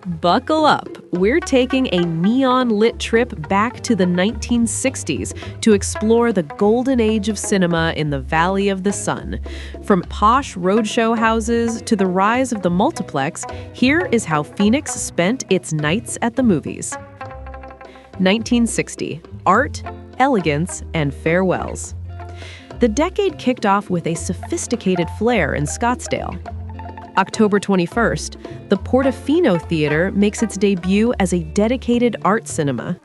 Buckle up. We're taking a neon-lit trip back to the 1960s to explore the golden age of cinema in the Valley of the Sun. From posh roadshow houses to the rise of the multiplex, here is how Phoenix spent its nights at the movies. 1960. Art, elegance, and farewells. The decade kicked off with a sophisticated flair in Scottsdale. October 21st, the Portofino Theater makes its debut as a dedicated art cinema.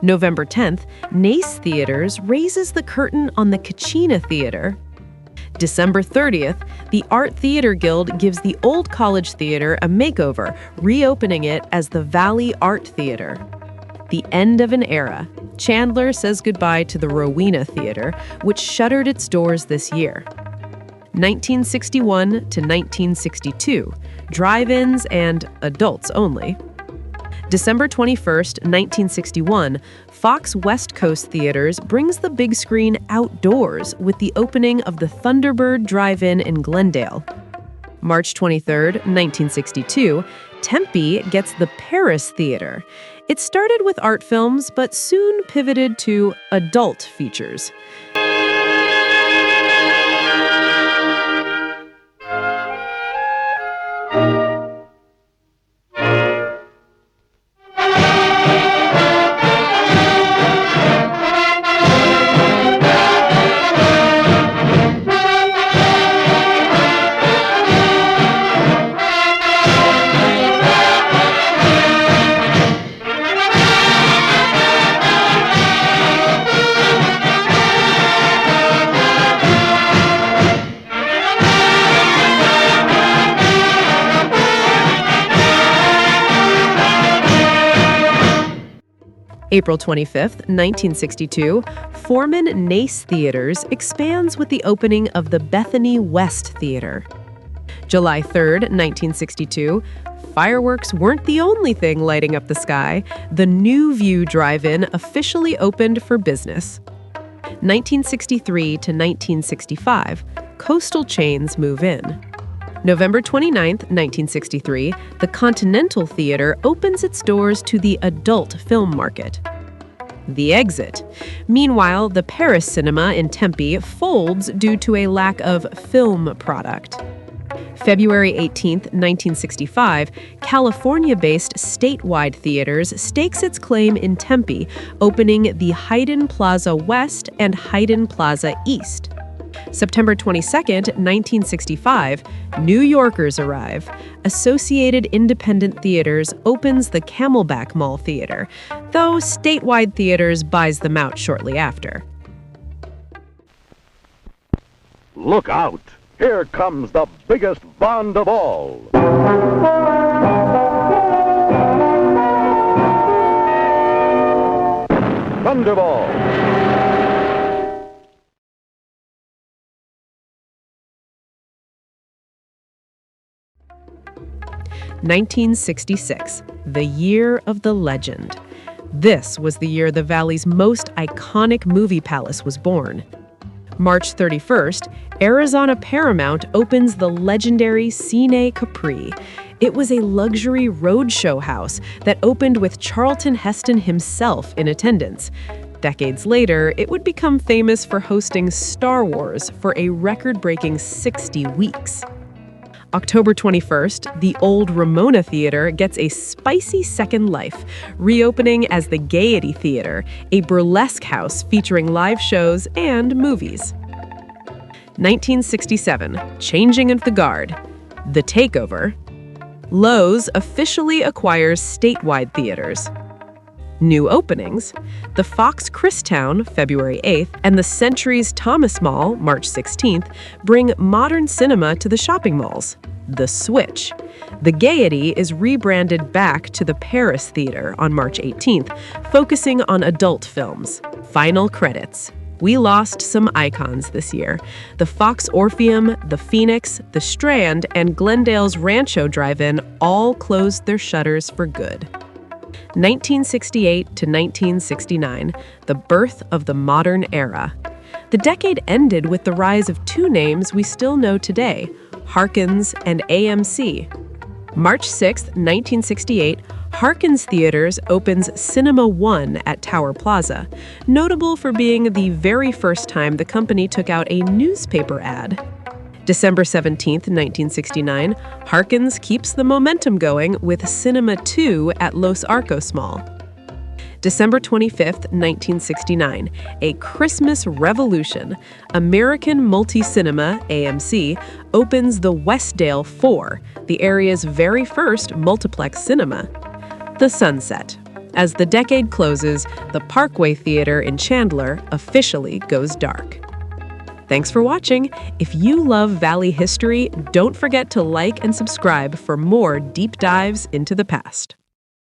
November 10th, Nace Theaters raises the curtain on the Kachina Theater. December 30th, the Art Theater Guild gives the Old College Theater a makeover, reopening it as the Valley Art Theater. The end of an era. Chandler says goodbye to the Rowena Theater, which shuttered its doors this year. 1961 to 1962, drive-ins and adults only. December 21st, 1961, Fox West Coast Theaters brings the big screen outdoors with the opening of the Thunderbird Drive-In in Glendale. March 23rd, 1962, Tempe gets the Paris Theater. It started with art films, but soon pivoted to adult features. April 25th, 1962, Foreman Nace Theaters expands with the opening of the Bethany West Theater. July 3rd, 1962, fireworks weren't the only thing lighting up the sky. The New View Drive-In officially opened for business. 1963 to 1965, coastal chains move in. November 29th, 1963, the Continental Theater opens its doors to the adult film market. The exit. Meanwhile, the Paris Cinema in Tempe folds due to a lack of film product. February 18th, 1965, California-based Statewide Theaters stakes its claim in Tempe, opening the Hayden Plaza West and Hayden Plaza East. September 22nd, 1965, New Yorkers arrive. Associated Independent Theaters opens the Camelback Mall Theater, though Statewide Theaters buys them out shortly after. Look out! Here comes the biggest Bond of all. Thunderball. 1966, the year of the legend. This was the year the Valley's most iconic movie palace was born. March 31st, Arizona Paramount opens the legendary Cine Capri. It was a luxury roadshow house that opened with Charlton Heston himself in attendance. Decades later, it would become famous for hosting Star Wars for a record-breaking 60 weeks. October 21st, the old Ramona Theater gets a spicy second life, reopening as the Gaiety Theater, a burlesque house featuring live shows and movies. 1967, changing of the guard. The Takeover. Lowe's officially acquires Statewide Theaters. New openings. The Fox Christown, February 8th, and the Century's Thomas Mall, March 16th, bring modern cinema to the shopping malls. The Switch. The Gaiety is rebranded back to the Paris Theater on March 18th, focusing on adult films. Final credits. We lost some icons this year. The Fox Orpheum, the Phoenix, the Strand, and Glendale's Rancho Drive-In all closed their shutters for good. 1968 to 1969, the birth of the modern era. The decade ended with the rise of two names we still know today, Harkins and AMC. March 6, 1968, Harkins Theaters opens Cinema One at Tower Plaza, notable for being the very first time the company took out a newspaper ad. December 17, 1969, Harkins keeps the momentum going with Cinema 2 at Los Arcos Mall. December 25, 1969, a Christmas revolution. American Multi-Cinema, AMC, opens the Westdale 4, the area's very first multiplex cinema. The sunset. As the decade closes, the Parkway Theater in Chandler officially goes dark. Thanks for watching. If you love Valley history, don't forget to like and subscribe for more deep dives into the past.